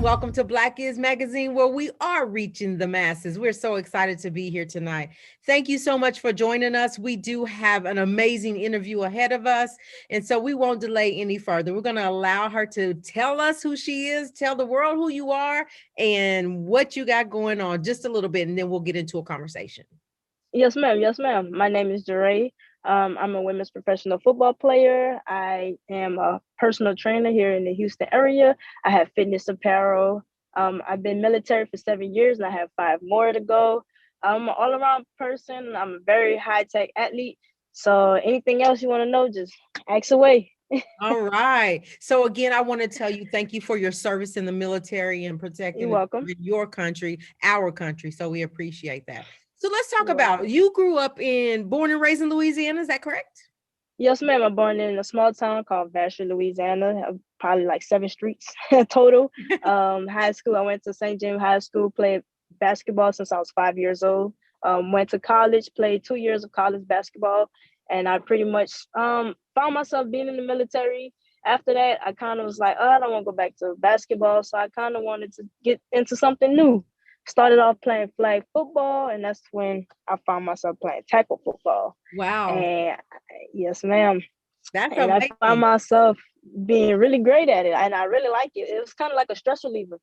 Welcome to Black Is Magazine, where we are reaching the masses. We're so excited to be here tonight. Thank you so much for joining us. We do have an amazing interview ahead of us, and so we won't delay any further. We're going to allow her to tell us who she is, tell the world who you are, and what you got going on just a little bit, and then we'll get into a conversation. Yes, ma'am. Yes, ma'am. My name is Jarae. I'm a women's professional football player. I am a personal trainer here in the Houston area. I have fitness apparel. I've been military for 7 years and I have 5 more to go. I'm an all around person. I'm a very high tech athlete. So anything else you want to know, just ask away. All right. So again, I want to tell you, thank you for your service in the military and You're protecting welcome. your country, our country. So we appreciate that. So let's talk You're about, welcome. you grew up born and raised in Louisiana. Is that correct? Yes, ma'am. I'm born in a small town called Vacherie, Louisiana. Probably like 7 streets total. High school, I went to St. James High School, played basketball since I was 5 years old. Went to college, played 2 years of college basketball, and I pretty much found myself being in the military. After that, I kind of was like, oh, I don't want to go back to basketball, so I kind of wanted to get into something new. Started off playing flag football, and that's when I found myself playing tackle football. Wow. And yes, ma'am. That's And I found amazing. myself being really great at it, and I really like it. It was kind of like a stress reliever.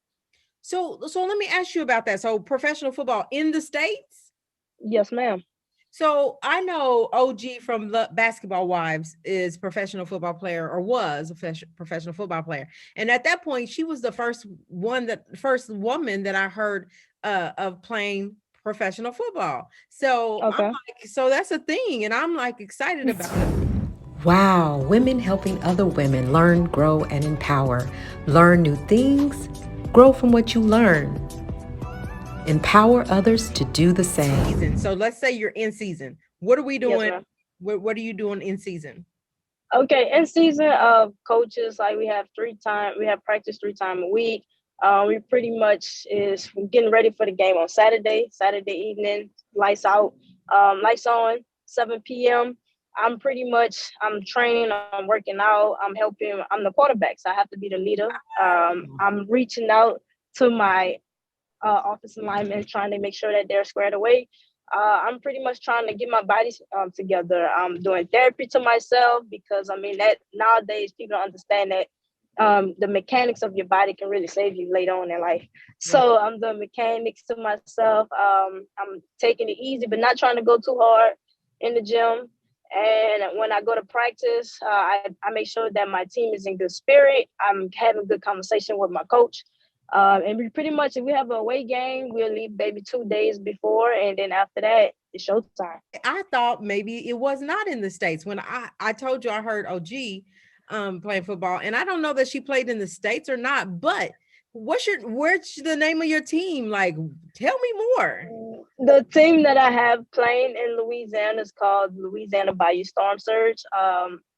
So let me ask you about that. So professional football in the States? Yes, ma'am. So I know OG from the Basketball Wives is professional football player, or was a professional football player. And at that point, she was the first woman that I heard of playing professional football. So I'm Okay. like, so that's a thing. And I'm like excited about it. Wow, women helping other women learn, grow, and empower. Learn new things, grow from what you learn. Empower others to do the same. So let's say you're in season. What are we Yes, doing? ma'am. What are you doing in season? Okay, in season of coaches, like we have practice 3 times a week. We pretty much is getting ready for the game on Saturday evening, lights out, lights on, 7 p.m. I'm training, I'm working out, I'm the quarterback, so I have to be the leader. I'm reaching out to my offensive linemen, trying to make sure that they're squared away. I'm pretty much trying to get my body together. I'm doing therapy to myself because I mean that nowadays people don't understand that the mechanics of your body can really save you later on in life. Right. So I'm doing mechanics to myself. I'm taking it easy, but not trying to go too hard in the gym. And when I go to practice, I make sure that my team is in good spirit. I'm having good conversation with my coach. And we pretty much, if we have a away game, we'll leave maybe 2 days before, and then after that, it's showtime. I thought maybe it was not in the States when I told you I heard OG playing football, and I don't know that she played in the States or not, but where's the name of your team? Like, tell me more. The team that I have playing in Louisiana is called Louisiana Bayou Storm Surge.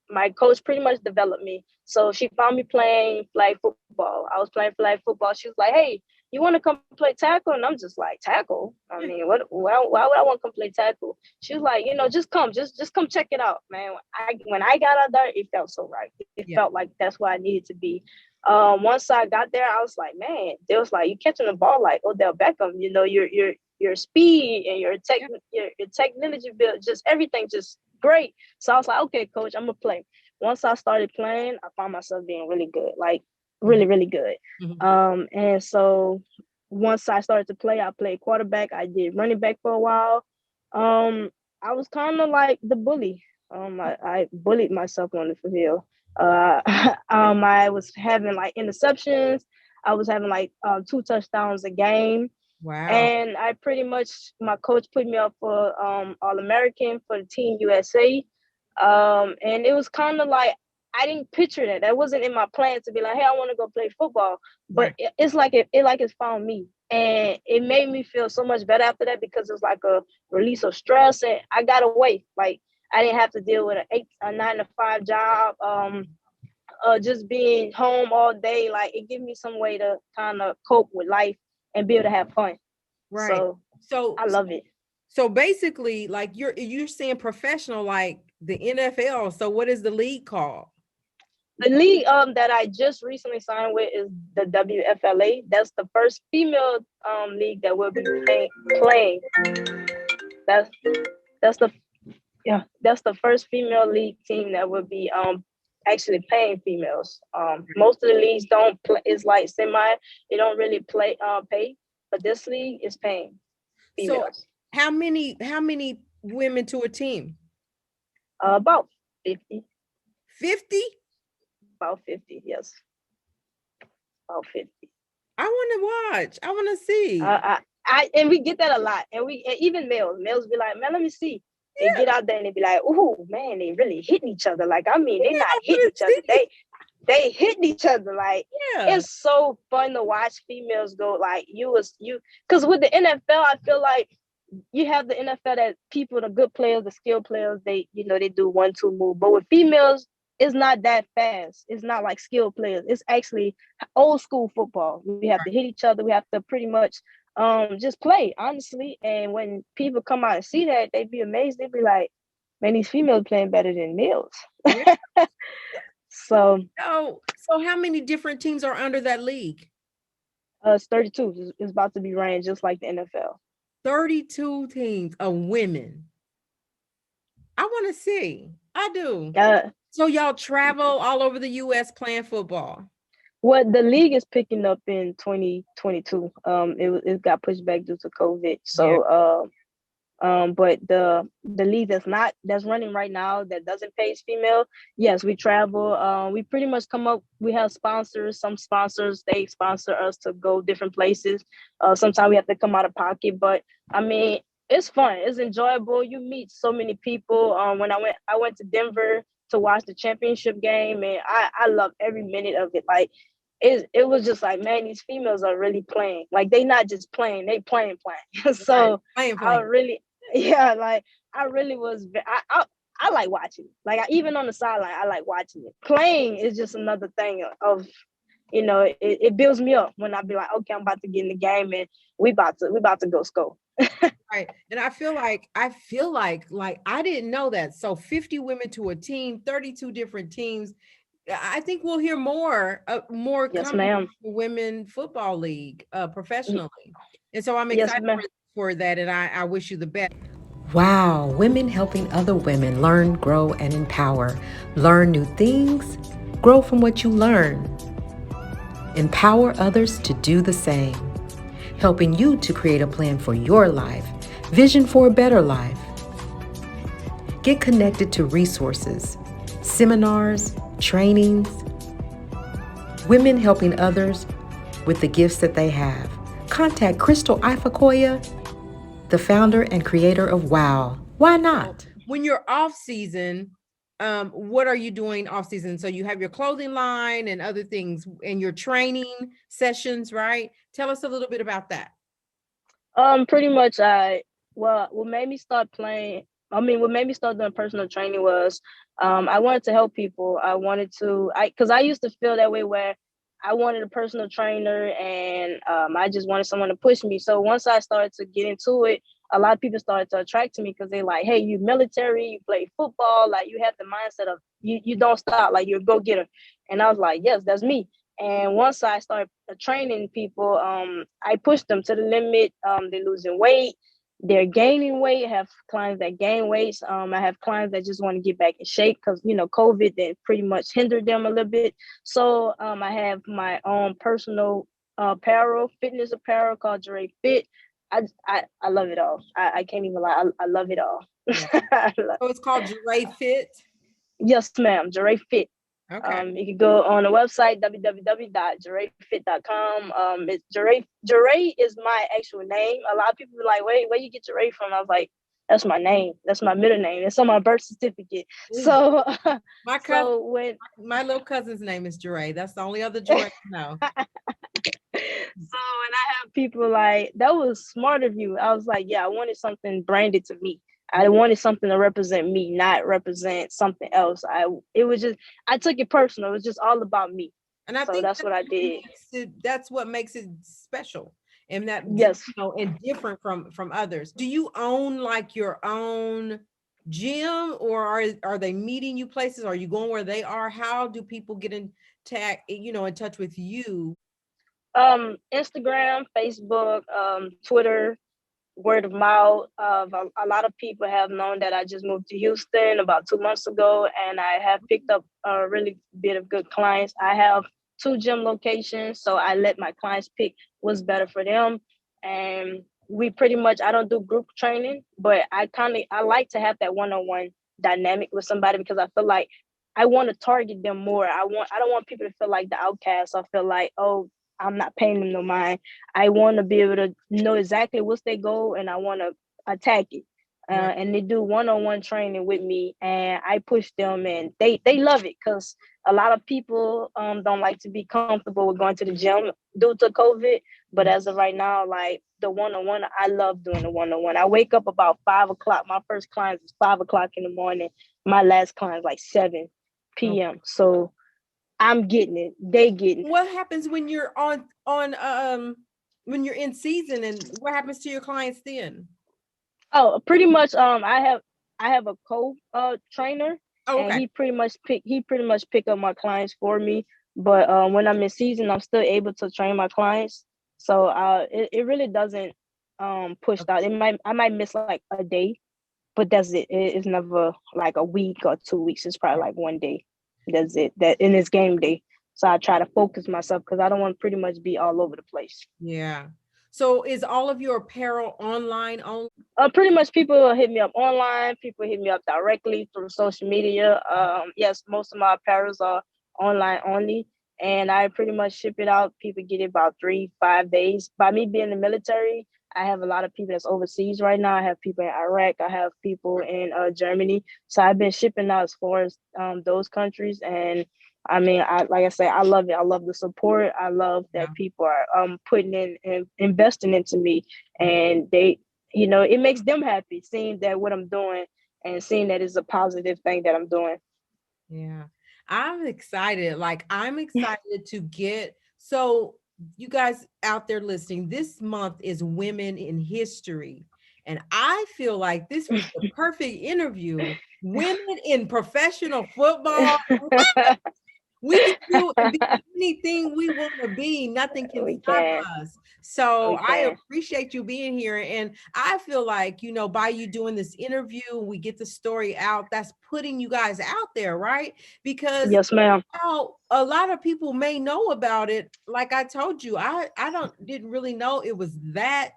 My coach pretty much developed me. So she found me playing flag football. I was playing flag football. She was like, "Hey, you want to come play tackle?" And I'm just like, "Tackle? I mean, what? Why would I want to come play tackle?" She was like, just come check it out, man. When I got out there, it felt so right. It Yeah. felt like that's where I needed to be. Once I got there, I was like, man, they was like, you catching the ball like Odell Beckham. You know, your speed and your technology build, just everything just great. So I was like, okay, coach, I'm gonna play. Once I started playing, I found myself being really good, like Mhm, really, really good. mhm. And so once I started to play, I played quarterback. I did running back for a while. Um, I was kind of like the bully. I bullied myself on the field. Uh, I was having like interceptions. I was having like 2 touchdowns a game. Wow. And I pretty much, my coach put me up for All American for the Team USA. And it was kind of like, I didn't picture that. That wasn't in my plan to be like, hey, I want to go play football. But Right. it's like it like it's found me. And it made me feel so much better after that because it was like a release of stress. And I got away. Like, I didn't have to deal with a 9 to 5 job. Just being home all day, like it gave me some way to kind of cope with life and be able to have fun. Right. So So I love it. So basically, like you're saying professional, like the NFL. So what is the league called? The league that I just recently signed with is the WFLA. That's the first female league that will be playing. That's the that's the first female league team that would be actually paying females. Most of the leagues don't play. It's like semi. They don't really pay, but this league is paying So females. how many women to a team? About 50. 50? About 50. Yes. About 50. I want to watch. I want to see. And we get that a lot, and even males be like, man, let me see. They get out there and they be like, oh man, they really hitting each other. Like, I mean, they not hitting each other. They hitting each other. Like, it's so fun to watch females go. Like, because with the NFL, I feel like you have the NFL that people, the good players, the skilled players, they do 1-2 move. But with females, it's not that fast. It's not like skilled players. It's actually old school football. We have to hit each other. We have to pretty much just play, honestly. And when people come out and see that, they'd be amazed. They'd be like, man, these females playing better than males. Yeah. So how many different teams are under that league? It's 32. It's about to be ran just like the NFL. 32 teams of women. I want to see. I do. So y'all travel all over the U.S. playing football? Well, the league is picking up in 2022. It got pushed back due to COVID. So, but the league that's running right now that doesn't pay female, yes, we travel. We pretty much come up. We have sponsors. Some sponsors, they sponsor us to go different places. Sometimes we have to come out of pocket, but I mean, it's fun. It's enjoyable. You meet so many people. When I went to Denver to watch the championship game, and I love every minute of it. Like, it was just like, man, these females are really playing. Like, they not just playing, they playing. So playing. I really, like, I really was. I like watching. Like, even on the sideline, I like watching it. Playing is just another thing of, it builds me up when I be like, okay, I'm about to get in the game and we about to go score. Right. And I feel like I didn't know that. So 50 women to a team, 32 different teams. I think we'll hear more Yes, ma'am. Women football league professionally. And so I'm excited for that. And I wish you the best. Wow, women helping other women learn, grow, and empower. Learn new things, grow from what you learn. Empower others to do the same. Helping you to create a plan for your life, vision for a better life. Get connected to resources, seminars, trainings. Women helping others with the gifts that they have. Contact Crystal Ifakoya, the founder and creator of WOW. Why not? When you're off season, what are you doing off season? So you have your clothing line and other things and your training sessions, right? Tell us a little bit about that. Pretty much what made me start playing, what made me start doing personal training was I wanted to help people. Because I used to feel that way where I wanted a personal trainer and I just wanted someone to push me. So once I started to get into it, a lot of people started to attract to me because they're like, hey, you military, you play football, like you have the mindset of you don't stop, like you're a go-getter. And I was like, yes, that's me. And once I started training people, I pushed them to the limit. They're losing weight, they're gaining weight. I have clients that gain weight. I have clients that just want to get back in shape because, COVID then pretty much hindered them a little bit. So I have my own personal fitness apparel called Jaray Fit. I love it all. I can't even lie. I love it all. Yeah. So it's called Jaray Fit? Yes, ma'am. Jaray Fit. Okay. You can go on the website, www.jarayfit.com. It's Jaray. Jaray is my actual name. A lot of people are like, wait, where you get Jaray from? I was like, that's my name. That's my middle name. It's on my birth certificate. So my little cousin's name is Jarae. That's the only other Jaray I know. So when I have people like, that was smart of you. I was like, yeah, I wanted something branded to me. I wanted something to represent me, not represent something else. I took it personal. It was just all about me. And I think that's what I did. That's what makes it special. and that, Yes. and different from others. Do you own like your own gym, or are they meeting you places? Are you going where they are? How do people get in in touch with you? Instagram, Facebook, Twitter, word of mouth. A lot of people have known that I just moved to Houston about 2 months ago, and I have picked up a really bit of good clients. I have 2 gym locations, so I let my clients pick what's better for them. And we pretty much, I don't do group training, but I like to have that one-on-one dynamic with somebody, because I feel like I want to target them more. I don't want people to feel like the outcast. I feel like, oh, I'm not paying them no mind. I want to be able to know exactly what's their goal, and I want to attack it. Right. And they do one-on-one training with me, and I push them, and they love it, because a lot of people don't like to be comfortable with going to the gym due to COVID. But as of right now, like the one-on-one, I love doing the one-on-one. I wake up about 5 o'clock. My first client is 5 o'clock in the morning. My last client is like 7 p.m. So I'm getting it. They getting it. What happens when you're on when you're in season, and what happens to your clients then? Oh, pretty much. I have a co trainer, Oh, and okay. he pretty much pick up my clients for me. But when I'm in season, I'm still able to train my clients. So it really doesn't push out. I might miss like a day, but that's it. It's never like a week or 2 weeks. It's probably like one day. That's it. That and it's game day. So I try to focus myself, because I don't want to pretty much be all over the place. Yeah. So is all of your apparel online only? Pretty much people hit me up online. People hit me up directly through social media. Yes, most of my apparels are online only, and I pretty much ship it out. People get it about 3-5 days. By me being in the military, I have a lot of people that's overseas right now. I have people in Iraq. I have people in Germany. So I've been shipping out as far as those countries. And I mean, like I say, I love it. I love the support. I love Yeah. that people are putting in and investing into me, and it makes them happy seeing that what I'm doing, and seeing that it's a positive thing that I'm doing. Yeah. I'm excited. Like, I'm excited to get, so you guys out there listening, this month is Women in History. And I feel like this was the perfect interview. Women in professional football. We can do and be anything we want to be. Nothing can We stop can. us. So We I can. appreciate you being here. And I feel like, by you doing this interview, we get the story out. That's putting you guys out there, right? Because Yes, ma'am. a lot of people may know about it. Like I told you, I didn't really know it was that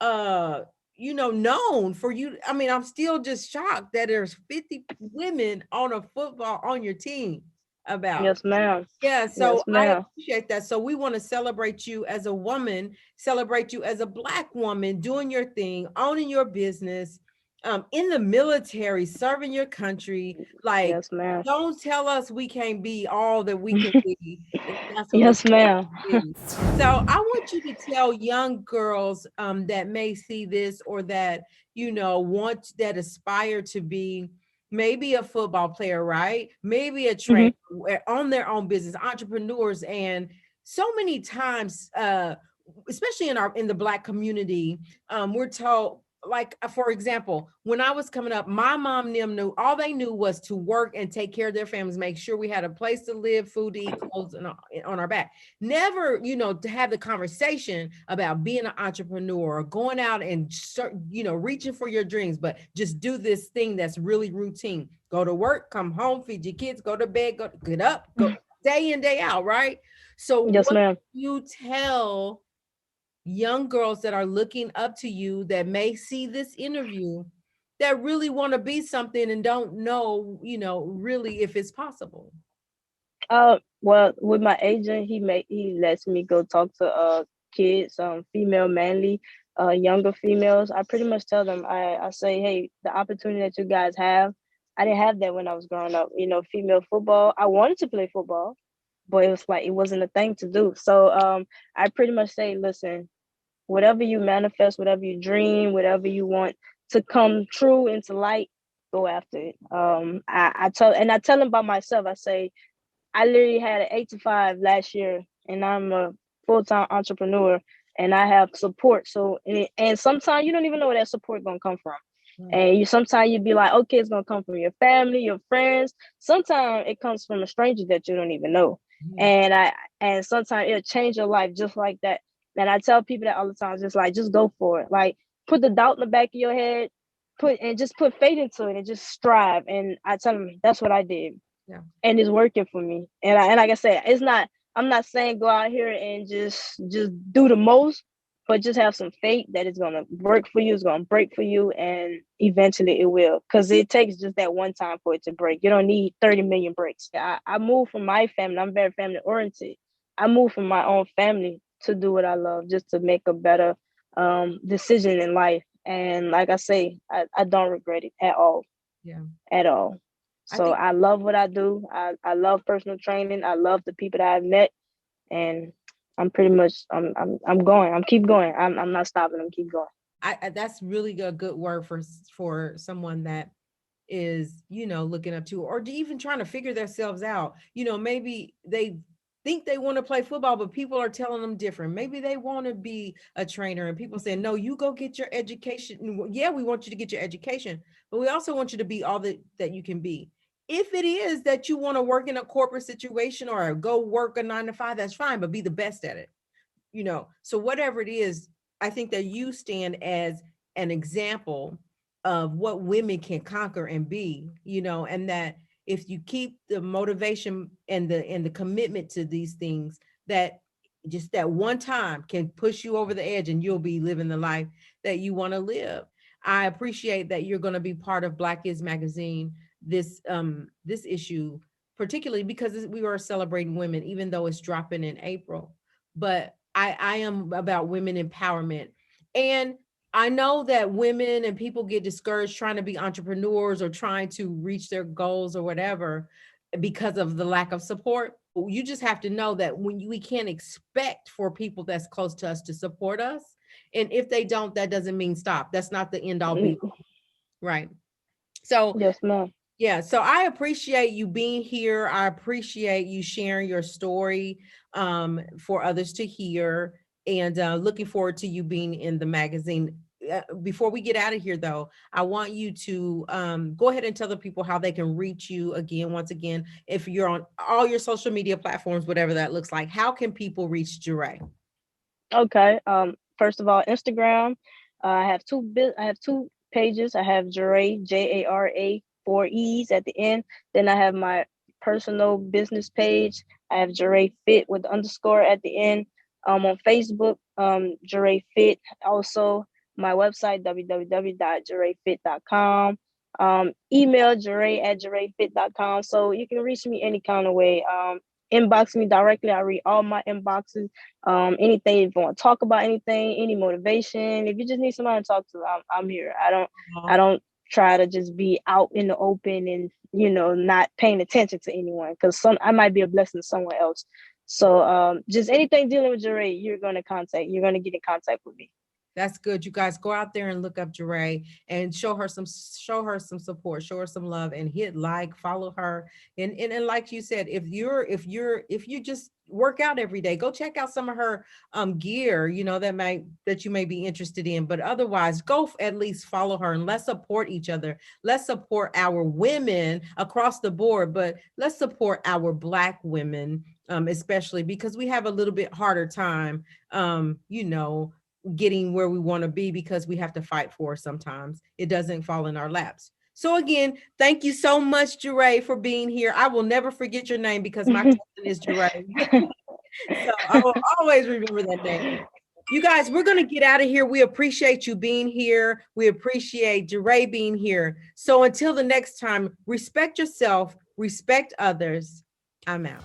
known for you. I mean, I'm still just shocked that there's 50 women on a football on your team about. Yes, ma'am. Yeah, so Yes, I ma'am. appreciate that. So we want to celebrate you as a woman, celebrate you as a Black woman, doing your thing, owning your business, in the military, serving your country. Like, Yes, ma'am. don't tell us we can't be all that we can be. If that's what Yes, ma'am. it is. So I want you to tell young girls that may see this, or that, want, that aspire to be maybe a football player, right? Maybe a trainer, on their own business, entrepreneurs. And so many times, especially in the Black community, we're told, like, for example, when I was coming up, my mom and them knew, all they knew was to work and take care of their families, make sure we had a place to live, food to eat, clothes on our back. Never, to have the conversation about being an entrepreneur or going out and reaching for your dreams, but just do this thing that's really routine. Go to work, come home, feed your kids, go to bed, get up, go day in, day out, right? So Yes, what ma'am. do you tell young girls that are looking up to you, that may see this interview, that really want to be something and don't know, really if it's possible? Well, with my agent, he lets me go talk to kids, female mainly, younger females. I pretty much tell them, I say, hey, the opportunity that you guys have, I didn't have that when I was growing up. Female football. I wanted to play football, but it was like it wasn't a thing to do. So I pretty much say, listen, whatever you manifest, whatever you dream, whatever you want to come true into light, go after it. I tell them by myself. I say, I literally had an 8 to 5 last year, and I'm a full-time entrepreneur. and I have support. So, and sometimes you don't even know where that support gonna come from. And you sometimes you be like, okay, it's gonna come from your family, your friends. Sometimes it comes from a stranger that you don't even know. And sometimes it'll change your life just like that. And I tell people that all the time, just go for it. Like, put the doubt in the back of your head, just put faith into it and just strive. And I tell them that's what I did. Yeah. And it's working for me. And like I said, I'm not saying go out here and just do the most, but just have some faith that it's gonna work for you, it's gonna break for you, and eventually it will. Because it takes just that one time for it to break. You don't need 30 million breaks. I moved from my family. I'm very family oriented. I moved from my own family to do what I love, just to make a better decision in life. And like I say, I don't regret it at all. Yeah. At all. So I love what I do. I love personal training. I love the people that I've met, and I'm pretty much I'm going. I'm keep going. I'm not stopping. I'm keep going. That's really a good word for someone that is, looking up to, or even trying to figure themselves out. Maybe they think they want to play football, but people are telling them different. Maybe they want to be a trainer, and people saying, no, you go get your education. Yeah, we want you to get your education, but we also want you to be all that you can be. If it is that you want to work in a corporate situation or go work a 9 to 5, that's fine, but be the best at it. So whatever it is, I think that you stand as an example of what women can conquer and be, and that if you keep the motivation and the commitment to these things, that just that one time can push you over the edge and you'll be living the life that you want to live. I appreciate that you're going to be part of Black Is Magazine, this issue, particularly because we are celebrating women, even though it's dropping in April. But I am about women empowerment. And I know that women and people get discouraged trying to be entrepreneurs or trying to reach their goals or whatever because of the lack of support. You just have to know that we can't expect for people that's close to us to support us. And if they don't, that doesn't mean stop. That's not the end all be all. Right. So yes, ma'am. Yeah, so I appreciate you being here. I appreciate you sharing your story for others to hear, and looking forward to you being in the magazine. Before we get out of here, though, I want you to go ahead and tell the people how they can reach you again. Once again, if you're on all your social media platforms, whatever that looks like, how can people reach Jarae? Okay. First of all, Instagram. I have two pages. I have Jaray, Jara, 4 E's at the end. Then I have my personal business page. I have Jaray Fit with the underscore at the end. On Facebook, Jaray Fit. Also, my website, www.jarayfit.com. Email Jaray@jarayfit.com. So you can reach me any kind of way. Inbox me directly. I read all my inboxes. Anything, if you want to talk about anything, any motivation, if you just need somebody to talk to, I'm here. I don't try to just be out in the open and not paying attention to anyone, because I might be a blessing to someone else. So just anything dealing with Jaray, you're gonna get in contact with me. That's good. You guys go out there and look up Jarae and show her some support, show her some love, and hit like, follow her. And like you said, if you just work out every day, go check out some of her gear, that you may be interested in. But otherwise, go at least follow her, and let's support each other. Let's support our women across the board, but let's support our Black women, especially because we have a little bit harder time, getting where we want to be, because we have to fight for it sometimes. It doesn't fall in our laps. So again, thank you so much, Jarae, for being here. I will never forget your name because my cousin is Jarae. So I will always remember that name. You guys, we're going to get out of here. We appreciate you being here. We appreciate Jarae being here. So until the next time, respect yourself, respect others. I'm out.